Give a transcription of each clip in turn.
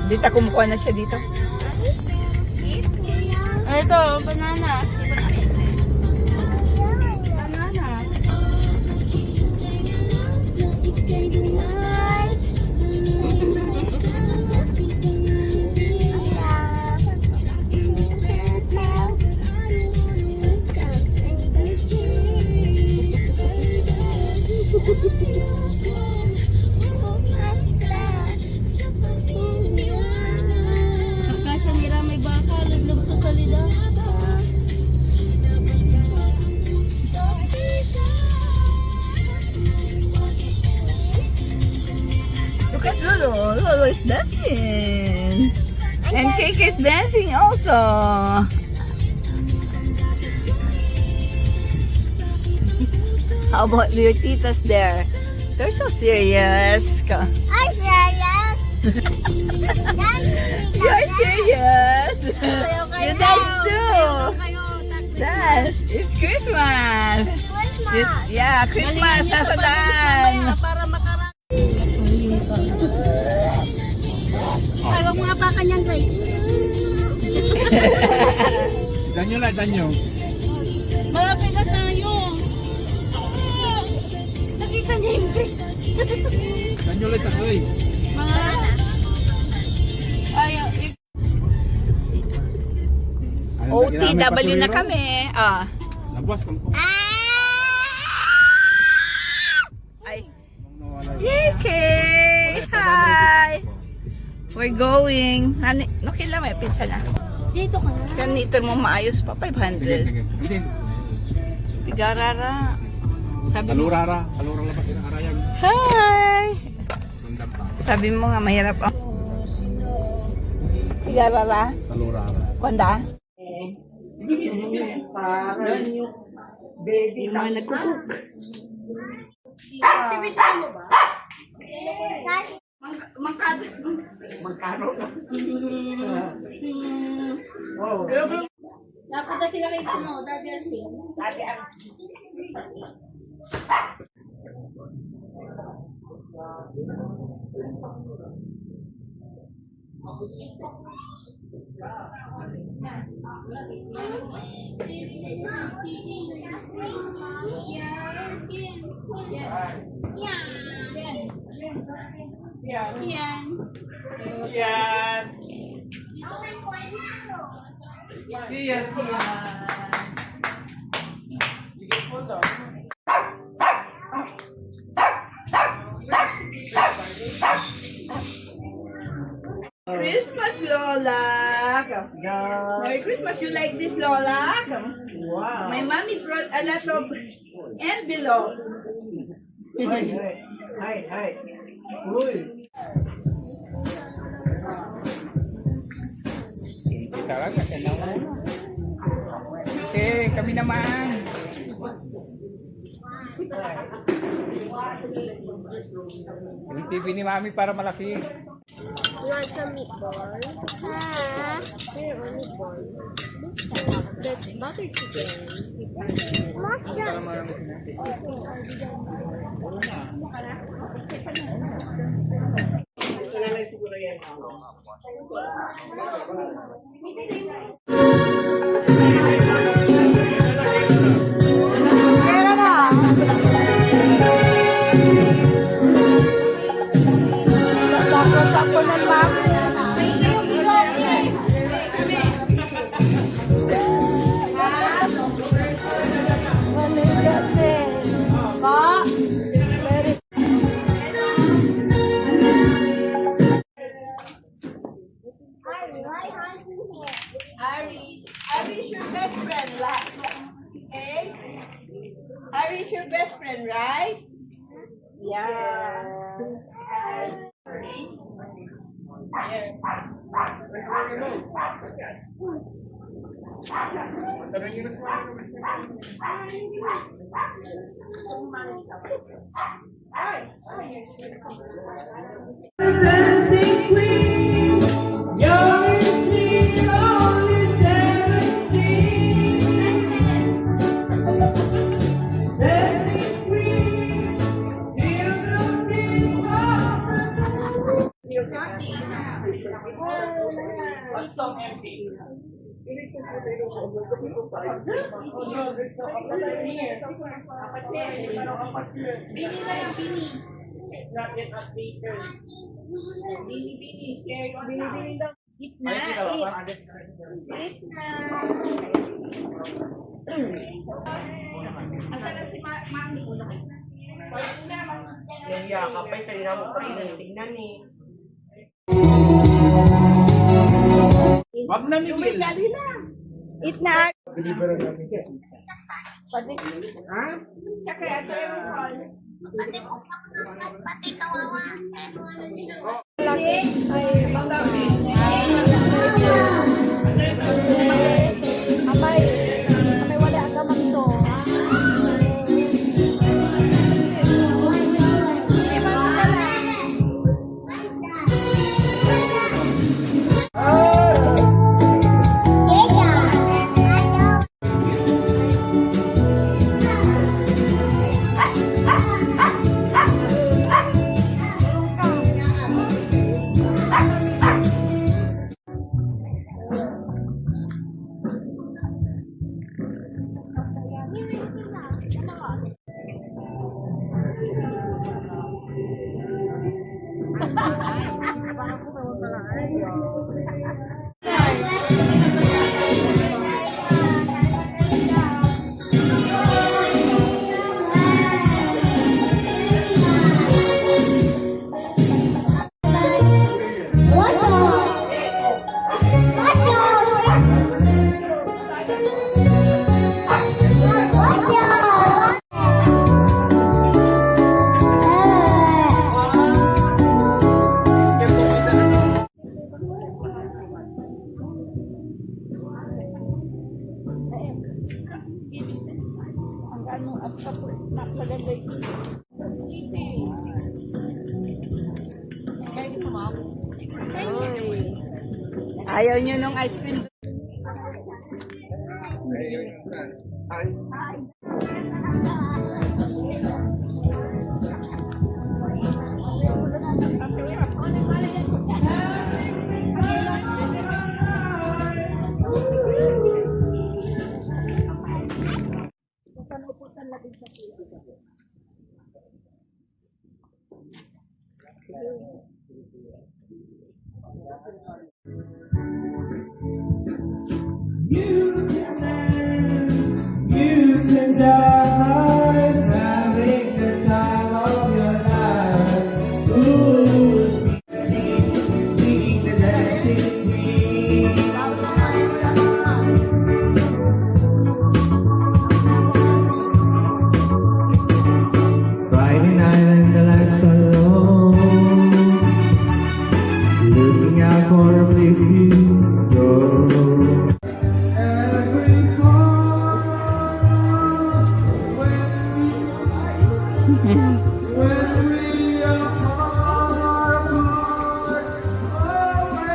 Dito, kumukuha na siya dito. Ito, banana. Banana. Kasya nila may baka, luglog sa salida. Look at Lulu. Lulu is dancing. And Cake is dancing also. How about your titas there? They're so serious. I'm serious. You're serious. You dance too. Dance. It's Christmas. Yeah, Christmas. Nasa daan. Para makarang. Ayaw mo nga pa kanyang grapes. Danyo lang, danyo. Malapit na tayo. Nakita niya yung grapes. Danyo lang, takoy. Mga... Ayaw. OTW na kami. Ah. Nabwas ka mo. Ay. Yay! Hi! We're going. Nukila may pizza na. Dito ka na. Ganito mo maayos pa. 500. Sige. Pigarara. Sabi mo. Kalurara lang ba kinakarayan? Hi! Rundam pa. Sabi mo nga mahirap ang. Pigarara. Kalurara. Kwanda? Baby, yung mga nagkukuk. Pipicture mo ba? Magkano ka? Wow. Dapat na sila kayo ano, Daddy Arvin. Sabi ang Yan. Siyan. Christmas, Lola. Merry Christmas. You like this, Lola? Wow. My mommy brought a lot of envelope. Hi. Uy. Kita lang kasi naman. Okay, kami naman. Yung TV ni Mami para malaki. You want some meatball? Here, meatball. That's butter chicken. Ari is your best friend, okay? Ari is your best friend, right? Yeah. Yung yakap ay kanina mo pa rin tingnan eh. Wag na, Miguel. Eat na. Ayaw nyo nung ice cream. You can die having the time of your life. Ooh, sing the dancing queen. Friday night and the lights are low, looking out for a place to go. Every fall when we are apart.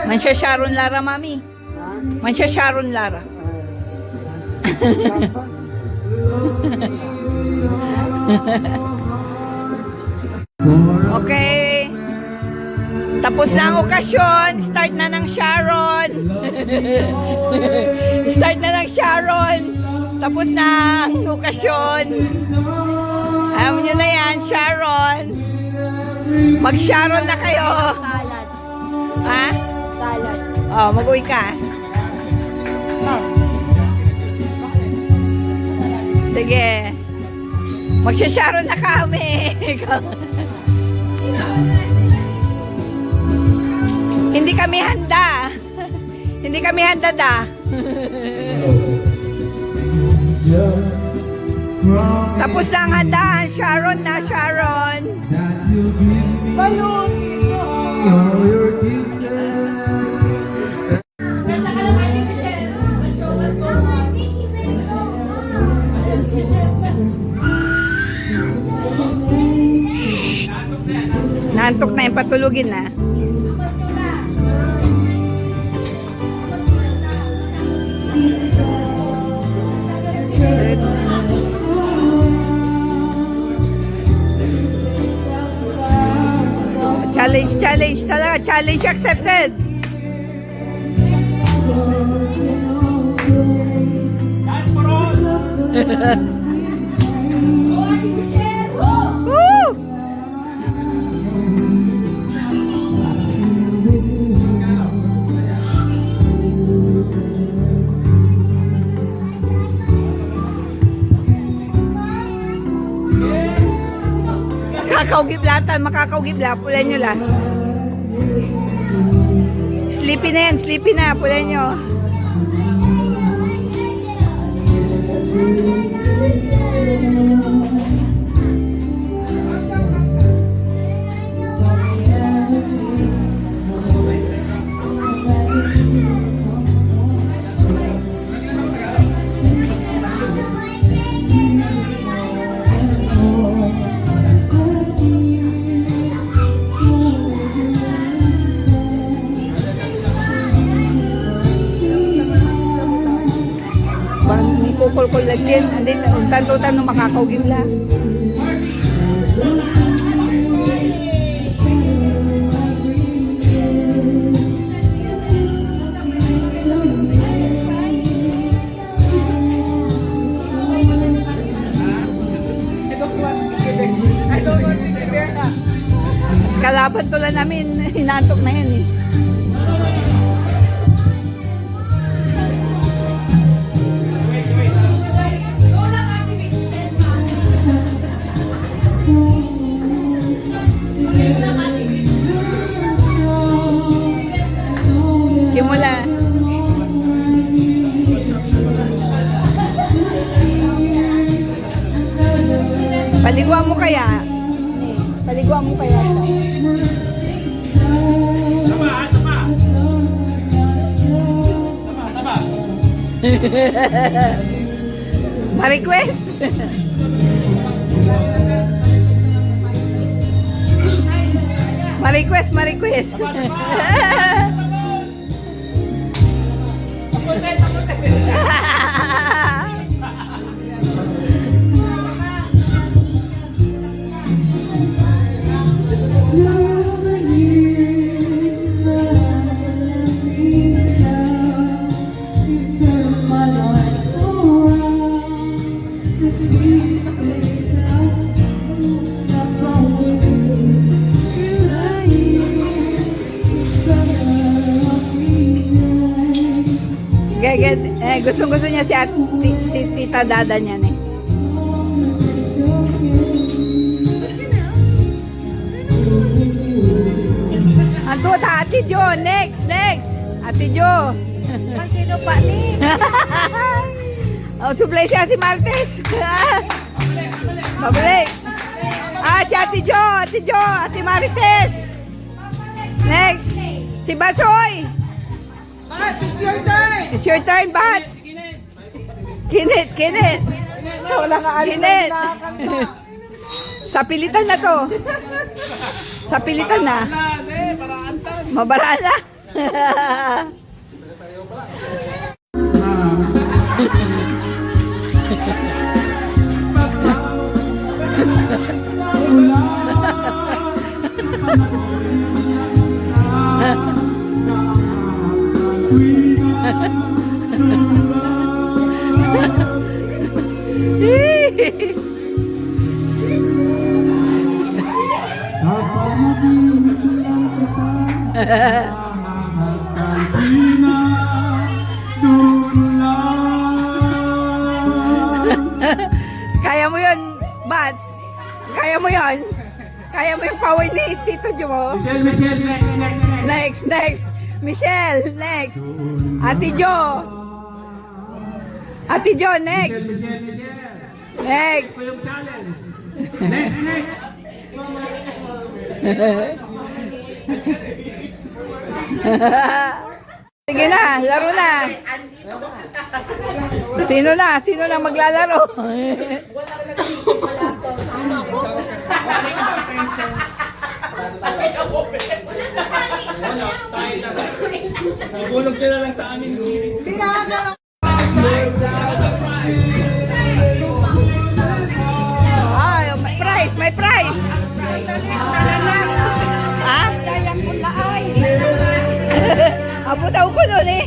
Mansya Sharon Lara, mami. Mansya Sharon Lara. Okay. Tapos na ang okasyon. Start na ng Sharon. Start na ng Sharon. Tapos na ang okasyon. Alam nyo na yan, Sharon. Mag-Sharon na kayo. Salad. Ha? Salad. Oh, mag-uwi ka. Sige. Magsha-Sharon na kami. Hindi kami handa. Hindi kami handa da. Tapos na ang handaan. Sharon na, Sharon. Balon. All your kisses. Naantok na yung patulugin na. Challenge talaga. Challenge accepted. Woo! Makakaugiblatan, makakaugibla, pulen nyo lang. Sleepy na yan, sleepy na, pulen nyo. Bang ni kukul-kul lagi, andin untan-untan no makakaugibla. Kalaban to lang namin, hinantok na yan eh. Kimula. Paliguan mo kaya? Paliguan mo kaya? Ma-request? Ma-request, ma-request. Gusto niya si Tita Dada niya eh. Anto ta, Ate Jo, next. Ate Jo. Sino pa ni? Oh, supply siya si Martes. Babalik. Si Ate Jo, Ate Marites. Next. Si Basoy. It's your turn, Bats. Kinit. Wala ka alis Kinit. Sa pilitan na to. Sa pilitan na. Mabaraan na. Kaya mo yun, Bats. Kaya mo yun. Kaya mo yung kaway ni Tito Jo mo. Next. Michelle, next. Ate Jo, next. Next. Sige na, laro na. Sino na maglalaro? Bulog ka na lang sa amin. Ay, may prize. Ha? Abot ako ko nun eh.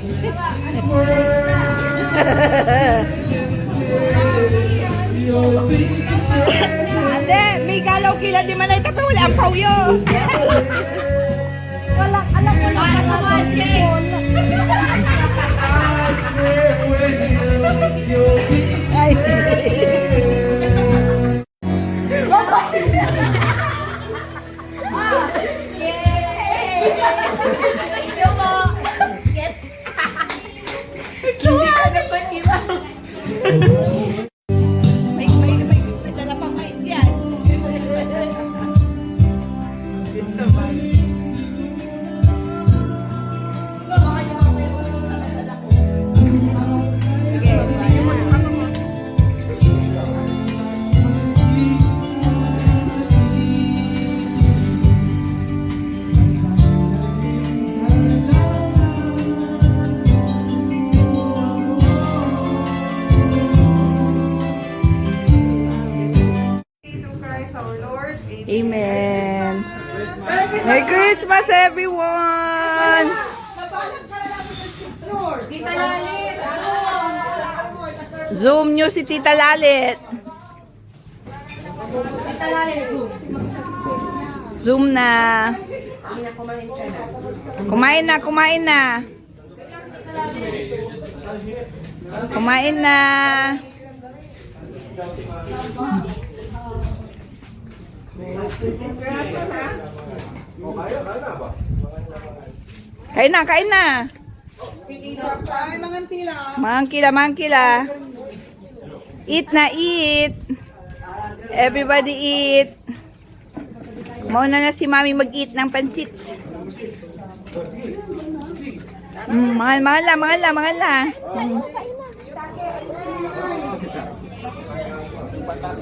Ate, may galaw kila di manay tapi wala ang pawyo. Wala, alam ko lang sa budget. Ay. May dala pang mais yan. Amen. Merry Christmas, everyone! Tita Lalit, Zoom nyo si Tita Lalit. Tita Lalit, Zoom. Zoom na. Kumain na, kumain na. Kumain na. Kain na, kain na. Mangkila, mangkila. Eat na, eat. Everybody eat. Mauna na si Mami mag-eat ng pansit. Mahal, mahal la, mahal la, mahal la.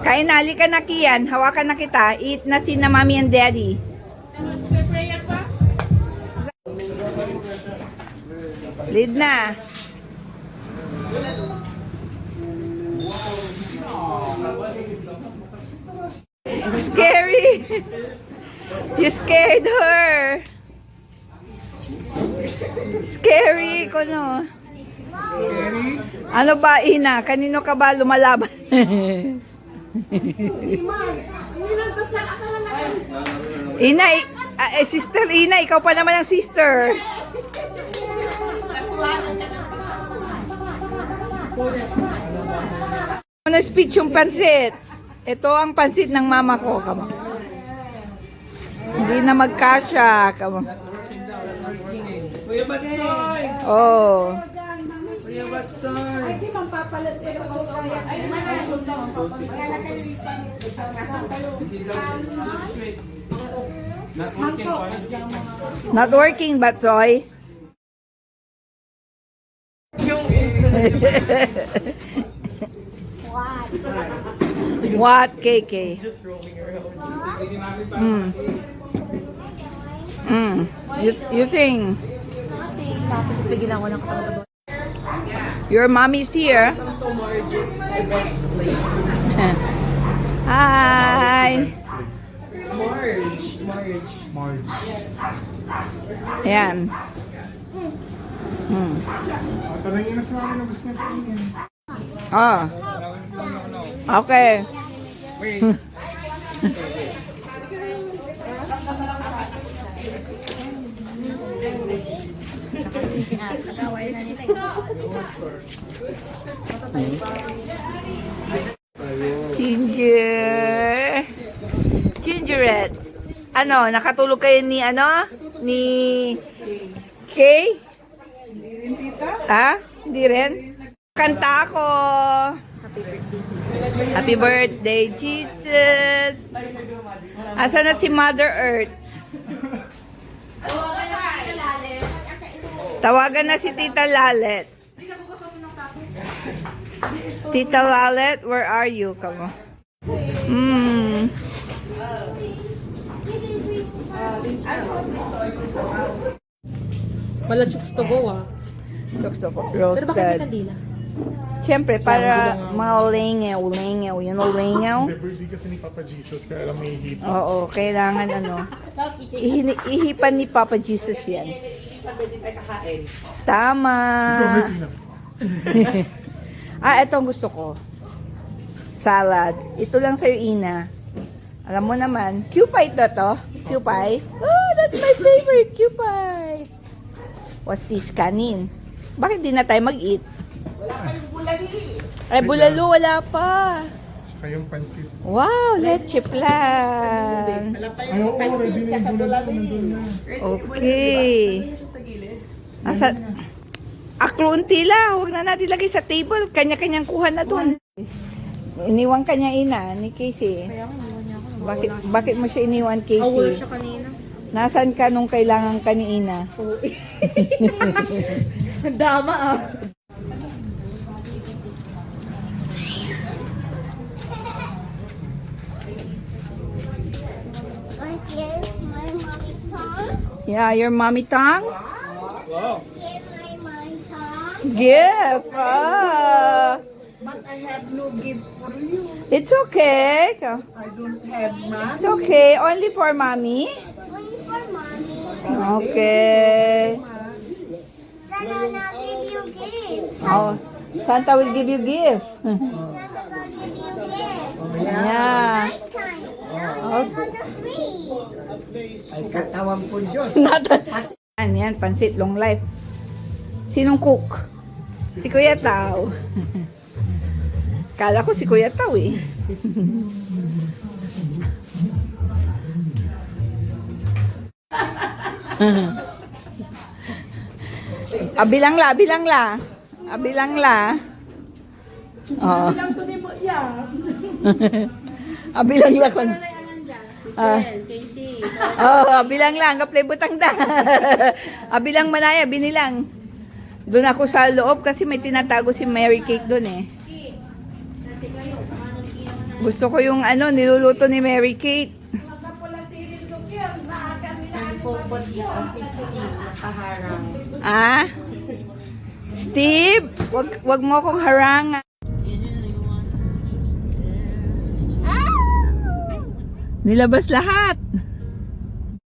Kain na, halika na Kian. Hawakan na kita. Eat na si na Mami and Daddy. Lead na. Scary. You scared her. Scary ko no. Ano ba Ina? Kanino ka ba lumalaban? Ina, sister Ina, ikaw pa naman ang sister. Ano speech yung pansit? Ito ang pansit ng mama ko. Kamo. Hindi na magkasya. Kamo. Oh. Not working, Batsoy. What, KK? You sing. Tapos bigyan ko ng kapatid. Your mommy's here. Hi. Marge. Ayan. Tanongin na sa mga nabas na kainin. Oh. Okay. Ginger. Gingerettes. Ano, nakatulog kayo ni ano? Ni Kay? Hindi rin tita? Ha? Hindi rin? Kanta ako. Happy birthday, Jesus. Asa na si Mother Earth? Tawagan na si Tita Lalet. Tita Lalet, where are you? Come on. Wala chooks to go Gusto ko Pero bakit may roasted. kandila? Siyempre, para mga lengaw. You know lengaw? Birthday kasi ni Papa Jesus, kaya lang may hip. Oo, kailangan ano. Ihipan ni Papa Jesus yan. Tama. Ito ang gusto ko. Salad. Ito lang sa'yo, Ina. Alam mo naman, Cupite na to. Cupite. Oh, that's my favorite, Cupite. What's this, kanin? Bakit di na tayo mag-eat? Wala pa yung bulalo. Ay, bulalo, wala pa. Saka yung pansit. Wow, leche plan. Ay, oo, ready na yung bulalo. Nandun na. Okay. Asa? Aklunti lang. Huwag na natin lagay sa table. Kanya-kanyang kuha na dun. Iniwan kanya ina ni Casey. Kaya ako, iniwan niya ako. Bakit mo siya iniwan, Awol Casey? siya kanina. Nasaan ka nung kailangan ka ni Ina? Oo. Dama ah. Here's my mommy's song. Yeah, your mommy tongue? Here's my mommy's song. Gift. But I have no gift for you. It's okay. I don't have none. It's okay. Only for mommy? Only for mommy. Okay. Santa will give you gift. Oh, Santa will give you gift. Santa will give you gift. Yeah. Nighttime. Now we go to tree. Ay katawang po Diyos. Yan, pansit, long life. Sinong cook? Si Kuya Tao. Kala ko si Kuya Tao eh. Abilang la. Abilang la. Oh. Abilang la kon. Casey. Abilang lang, kaplay butang da. Abilang manaya, binilang. Doon ako sa loob kasi may tinatago si Mary Kate doon eh. Gusto ko yung niluluto ni Mary Kate. Ah? Steve, wag mo akong harangan. Nilabas lahat.